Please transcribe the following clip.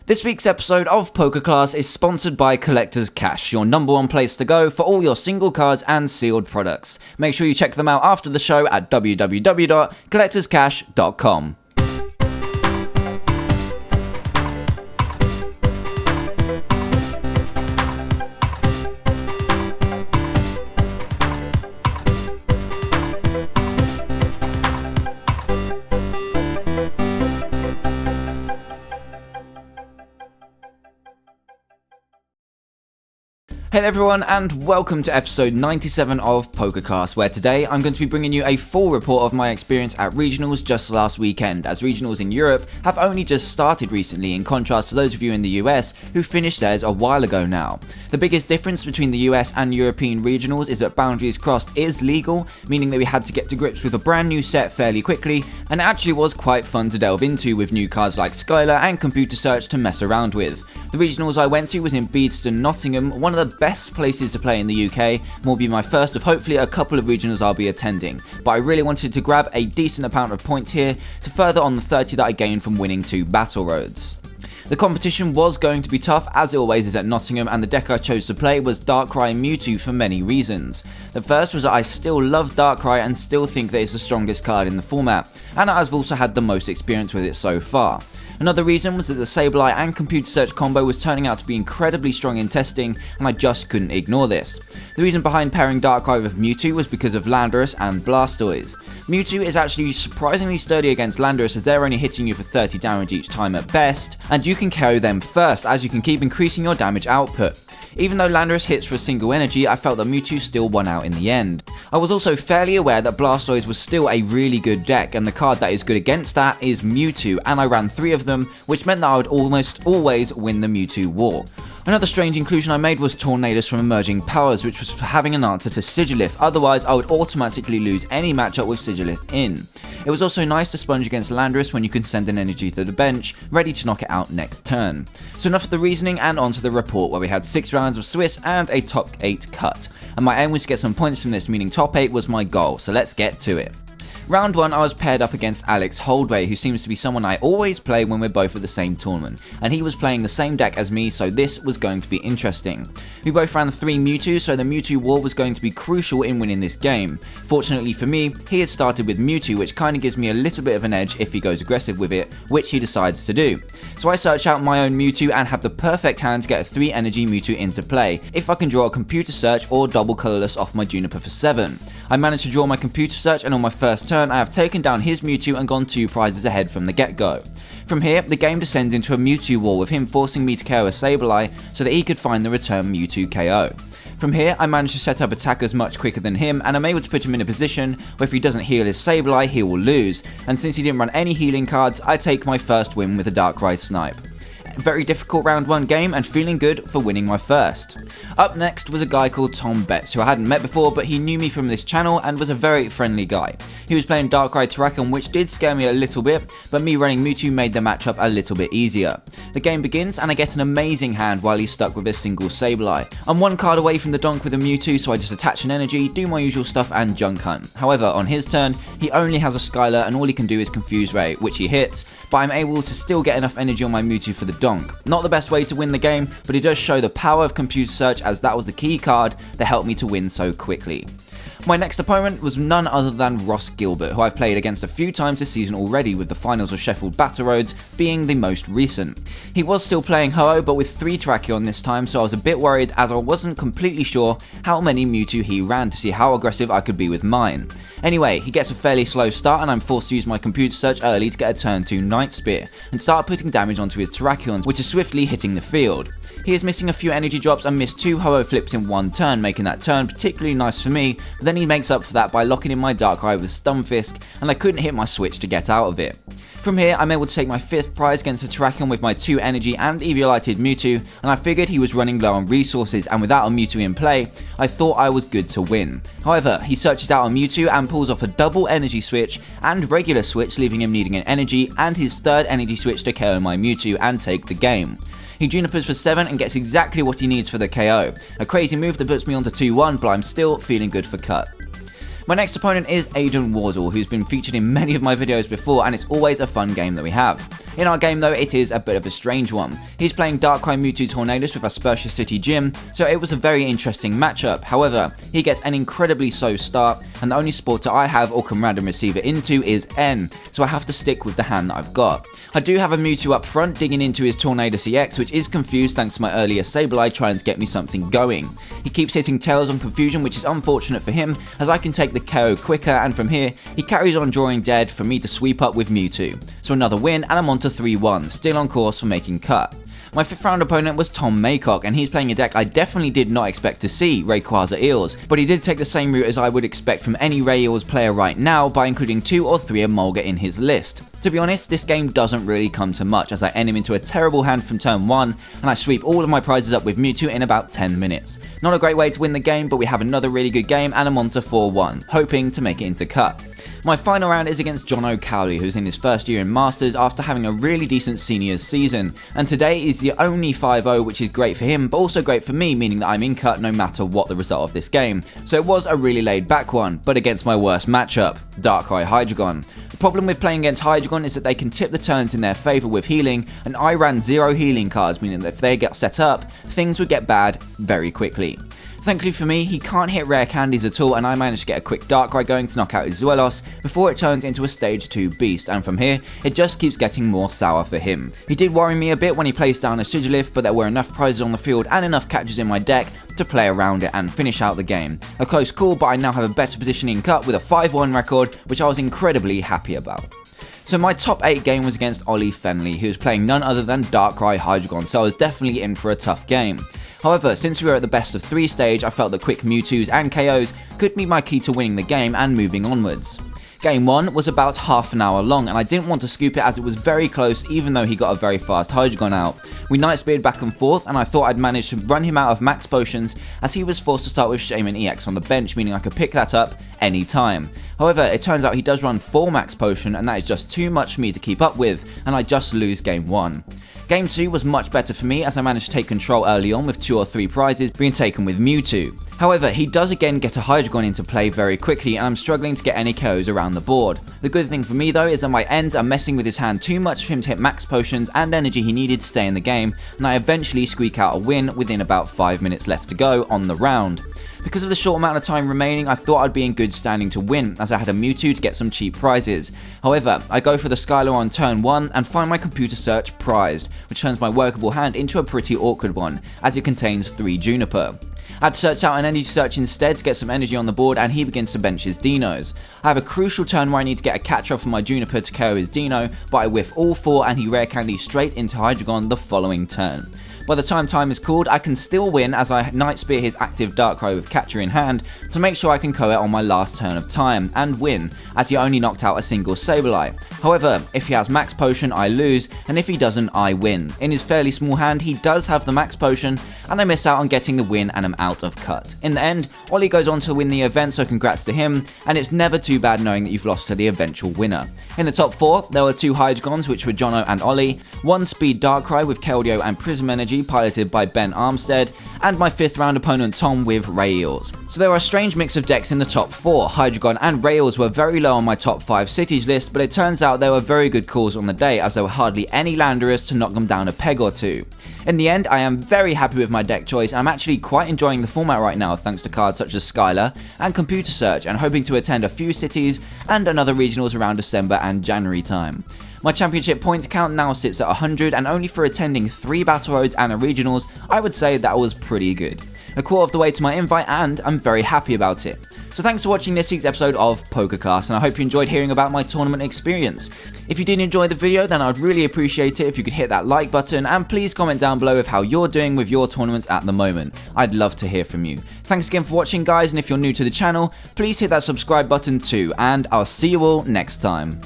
This week's episode of Poker Class is sponsored by Collector's Cash, your number one place to go for all your single cards and sealed products. Make sure you check them out after the show at www.collectorscash.com. Hey everyone, and welcome to episode 97 of PokerCast, where today I'm going to be bringing you a full report of my experience at regionals just last weekend, as regionals in Europe have only just started recently, in contrast to those of you in the US who finished theirs a while ago now. The biggest difference between the US and European regionals is that Boundaries Crossed is legal, meaning that we had to get to grips with a brand new set fairly quickly, and it actually was quite fun to delve into with new cards like Skylar and Computer Search to mess around with. The regionals I went to was in Bedestown, Nottingham, one of the best places to play in the UK, and will be my first of hopefully a couple of regionals I'll be attending, but I really wanted to grab a decent amount of points here to further on the 30 that I gained from winning 2 Battle Roads. The competition was going to be tough, as it always is at Nottingham, and the deck I chose to play was Darkrai Mewtwo for many reasons. The first was that I still love Darkrai and still think that it's the strongest card in the format, and I've also had the most experience with it so far. Another reason was that the Sableye and Computer Search combo was turning out to be incredibly strong in testing, and I just couldn't ignore this. The reason behind pairing Darkrai with Mewtwo was because of Landorus and Blastoise. Mewtwo is actually surprisingly sturdy against Landorus, as they're only hitting you for 30 damage each time at best, and you can KO them first as you can keep increasing your damage output. Even though Landorus hits for a single energy, I felt that Mewtwo still won out in the end. I was also fairly aware that Blastoise was still a really good deck, and the card that is good against that is Mewtwo, and I ran 3 of them, which meant that I would almost always win the Mewtwo war. Another strange inclusion I made was Tornadus from Emerging Powers, which was for having an answer to Sigilif, otherwise I would automatically lose any matchup with Sigilif in. It was also nice to sponge against Landorus when you can send an energy to the bench, ready to knock it out next turn. So enough of the reasoning and onto the report, where we had 6 rounds of Swiss and a top 8 cut. And my aim was to get some points from this, meaning top 8 was my goal, so let's get to it. Round 1 I was paired up against Alex Holdway, who seems to be someone I always play when we're both at the same tournament, and he was playing the same deck as me, so this was going to be interesting. We both ran 3 Mewtwo, so the Mewtwo war was going to be crucial in winning this game. Fortunately for me, he had started with Mewtwo, which kinda gives me a little bit of an edge if he goes aggressive with it, which he decides to do. So I search out my own Mewtwo and have the perfect hand to get a 3 energy Mewtwo into play, if I can draw a Computer Search or double colourless off my Juniper for 7. I managed to draw my Computer Search, and on my first turn I have taken down his Mewtwo and gone 2 prizes ahead from the get-go. From here, the game descends into a Mewtwo war, with him forcing me to KO a Sableye so that he could find the return Mewtwo KO. From here, I managed to set up attackers much quicker than him, and I'm able to put him in a position where if he doesn't heal his Sableye, he will lose, and since he didn't run any healing cards, I take my first win with a Darkrai Snipe. Very difficult round 1 game, and feeling good for winning my first. Up next was a guy called Tom Betts, who I hadn't met before, but he knew me from this channel and was a very friendly guy. He was playing Darkrai Terrakion, which did scare me a little bit, but me running Mewtwo made the matchup a little bit easier. The game begins and I get an amazing hand while he's stuck with a single Sableye. I'm 1 card away from the donk with a Mewtwo, so I just attach an energy, do my usual stuff and junk hunt. However, on his turn, he only has a Skylar and all he can do is Confuse Ray, which he hits, but I'm able to still get enough energy on my Mewtwo for the donk. Not the best way to win the game, but it does show the power of Computer Search, as that was the key card that helped me to win so quickly. My next opponent was none other than Ross Gilbert, who I've played against a few times this season already, with the finals of Sheffield Battle Roads being the most recent. He was still playing Ho-Oh, but with 3 Terrakion this time, so I was a bit worried, as I wasn't completely sure how many Mewtwo he ran to see how aggressive I could be with mine. Anyway, he gets a fairly slow start and I'm forced to use my Computer Search early to get a turn 2 Night Spear and start putting damage onto his Terrakions, which is swiftly hitting the field. He is missing a few energy drops and missed 2 Ho-Oh flips in 1 turn, making that turn particularly nice for me, but then he makes up for that by locking in my Darkrai with Stunfisk, and I couldn't hit my switch to get out of it. From here, I'm able to take my 5th prize against a Terrakion with my 2 energy and Eviolited Mewtwo, and I figured he was running low on resources, and without a Mewtwo in play, I thought I was good to win. However, he searches out a Mewtwo and pulls off a double energy switch and regular switch, leaving him needing an energy and his 3rd energy switch to KO my Mewtwo and take the game. He Junipers for 7 and gets exactly what he needs for the KO. A crazy move that puts me onto 2-1, but I'm still feeling good for cut. My next opponent is Aiden Wardle, who's been featured in many of my videos before, and it's always a fun game that we have. In our game though, it is a bit of a strange one. He's playing Darkrai Mewtwo Tornadus with Aspertia City Gym, so it was a very interesting matchup. However, he gets an incredibly slow start, and the only supporter I have or can random receive it into is N, so I have to stick with the hand that I've got. I do have a Mewtwo up front digging into his Tornadus EX, which is confused thanks to my earlier Sableye trying to get me something going. He keeps hitting Tails on confusion, which is unfortunate for him, as I can take the KO quicker, and from here, he carries on drawing dead for me to sweep up with Mewtwo. So another win, and I'm on to 3-1, still on course for making cut. My 5th round opponent was Tom Maycock, and he's playing a deck I definitely did not expect to see, Rayquaza Eels, but he did take the same route as I would expect from any Ray Eels player right now by including 2 or 3 Emolga in his list. To be honest, this game doesn't really come to much as I end him into a terrible hand from turn 1, and I sweep all of my prizes up with Mewtwo in about 10 minutes. Not a great way to win the game, but we have another really good game and I'm on to 4-1, hoping to make it into cut. My final round is against John O'Cowley, who's in his first year in Masters after having a really decent seniors season, and today is the only 5-0, which is great for him but also great for me, meaning that I'm in cut no matter what the result of this game. So it was a really laid back one, but against my worst matchup, Darkrai Hydreigon. The problem with playing against Hydreigon is that they can tip the turns in their favour with healing, and I ran 0 healing cards, meaning that if they get set up, things would get bad very quickly. Thankfully for me, he can't hit rare candies at all, and I managed to get a quick Darkrai going to knock out his Zuelos before it turns into a stage 2 beast, and from here, it just keeps getting more sour for him. He did worry me a bit when he placed down a Sigilyph, but there were enough prizes on the field and enough catches in my deck to play around it and finish out the game. A close call, but I now have a better position in cut with a 5-1 record, which I was incredibly happy about. So my top 8 game was against Ollie Fenley, who was playing none other than Darkrai Hydreigon, so I was definitely in for a tough game. However, since we were at the best of 3 stage, I felt that quick Mewtwo's and KOs could be my key to winning the game and moving onwards. Game 1 was about half an hour long, and I didn't want to scoop it as it was very close even though he got a very fast Hydreigon out. We night speared back and forth, and I thought I'd managed to run him out of max potions as he was forced to start with Shaman EX on the bench, meaning I could pick that up any time. However, it turns out he does run 4 max potion, and that is just too much for me to keep up with, and I just lose game 1. Game 2 was much better for me as I managed to take control early on with 2 or 3 prizes being taken with Mewtwo. However, he does again get a Hydreigon into play very quickly, and I'm struggling to get any KOs around the board. The good thing for me though is that my ends are messing with his hand too much for him to hit max potions and energy he needed to stay in the game, and I eventually squeak out a win within about 5 minutes left to go on the round. Because of the short amount of time remaining, I thought I'd be in good standing to win, as I had a Mewtwo to get some cheap prizes. However, I go for the Skylar on turn 1 and find my computer search prized, which turns my workable hand into a pretty awkward one, as it contains 3 Juniper. I'd search out an energy search instead to get some energy on the board, and he begins to bench his Dinos. I have a crucial turn where I need to get a catch off for my Juniper to KO his Dino, but I whiff all 4 and he rare candy straight into Hydreigon the following turn. By the time is called, I can still win as I Night Spear his active Darkrai with Catcher in hand to make sure I can KO it on my last turn of time, and win, as he only knocked out a single Sableye. However, if he has Max Potion, I lose, and if he doesn't, I win. In his fairly small hand, he does have the Max Potion, and I miss out on getting the win and am out of cut. In the end, Ollie goes on to win the event, so congrats to him, and it's never too bad knowing that you've lost to the eventual winner. In the top 4, there were 2 Hydreigons, which were Jono and Ollie, 1 Speed Darkrai with Keldeo and Prism Energy piloted by Ben Armstead, and my 5th round opponent Tom with Ray Eels. So there were a strange mix of decks in the top 4. Hydreigon and Ray Eels were very low on my top 5 cities list, but it turns out they were very good calls on the day as there were hardly any Landorus to knock them down a peg or 2. In the end, I am very happy with my deck choice, and I'm actually quite enjoying the format right now thanks to cards such as Skylar and Computer Search, and hoping to attend a few cities and another regionals around December and January time. My championship points count now sits at 100, and only for attending 3 Battle Roads and a regionals, I would say that was pretty good. A quarter of the way to my invite, and I'm very happy about it. So thanks for watching this week's episode of PokerCast, and I hope you enjoyed hearing about my tournament experience. If you did enjoy the video, then I'd really appreciate it if you could hit that like button, and please comment down below with how you're doing with your tournaments at the moment. I'd love to hear from you. Thanks again for watching, guys, and if you're new to the channel, please hit that subscribe button too, and I'll see you all next time.